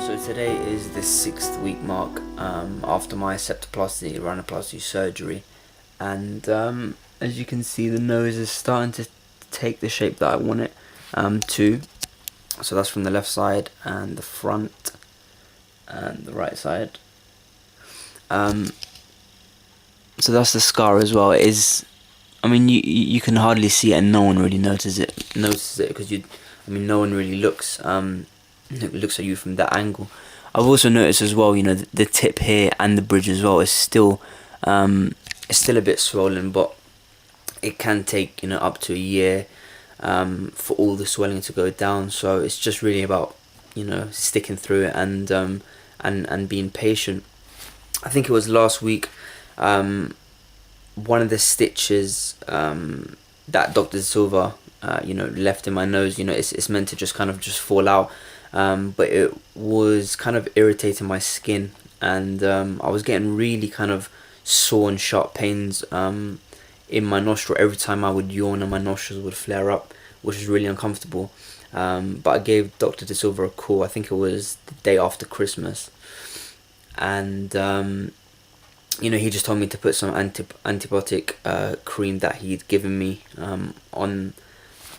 So today is the 6th week mark after my septoplasty, rhinoplasty surgery, and as you can see, the nose is starting to take the shape that I want it to. So that's from the left side and the front and the right side. So that's the scar as well. It is, I mean, you can hardly see it, and no one really notices it because no one really looks at you from that angle. I've also noticed as well, the tip here and the bridge as well is still a bit swollen, but it can take up to a year for all the swelling to go down. So it's just really about sticking through it and being patient. I think it was last week, one of the stitches that Dr. Silva left in my nose, it's meant to just fall out, but it was kind of irritating my skin, and I was getting really kind of sore and sharp pains in my nostril every time I would yawn, and my nostrils would flare up, which was really uncomfortable. But I gave Dr. De Silva a call. I think it was the day after Christmas, and he just told me to put some antibiotic cream that he'd given me on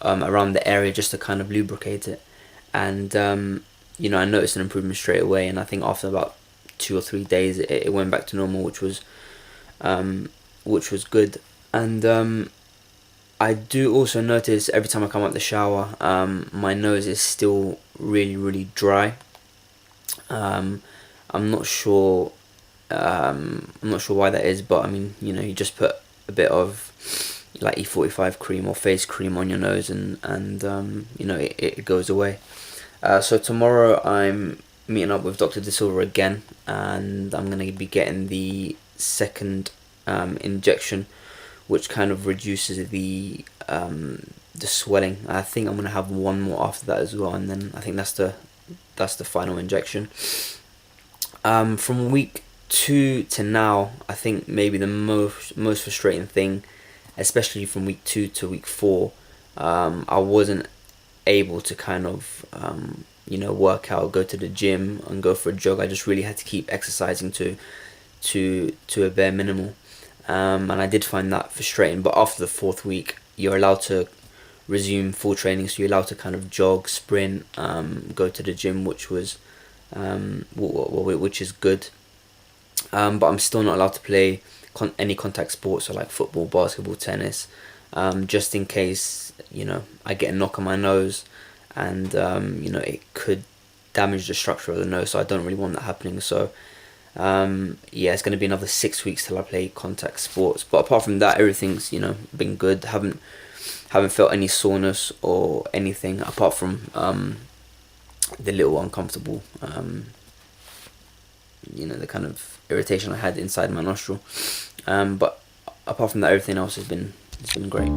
around the area, just to kind of lubricate it. And I noticed an improvement straight away, and I think after about 2 or 3 days it went back to normal, which was good. And I do also notice every time I come out the shower, my nose is still really, really dry. I'm not sure why that is, but you just put a bit of like E45 cream or face cream on your nose, and it goes away. So tomorrow I'm meeting up with Dr. De Silva again, and I'm going to be getting the second injection, which kind of reduces the swelling. I think I'm going to have one more after that as well, and then I think that's the final injection. From week 2 to now, I think maybe the most frustrating thing, especially from week 2 to week 4, I wasn't able to kind of work out, go to the gym and go for a jog. I just really had to keep exercising to a bare minimal, and I did find that frustrating. But after the 4th week, you're allowed to resume full training, so you're allowed to kind of jog, sprint, go to the gym, which is good. But I'm still not allowed to play any contact sports, so like football, basketball, tennis, just in case I get a knock on my nose, and it could damage the structure of the nose. So I don't really want that happening. So it's going to be another 6 weeks till I play contact sports. But apart from that, everything's been good. Haven't felt any soreness or anything, apart from the little uncomfortable the kind of irritation I had inside my nostril. But apart from that, everything else has been great.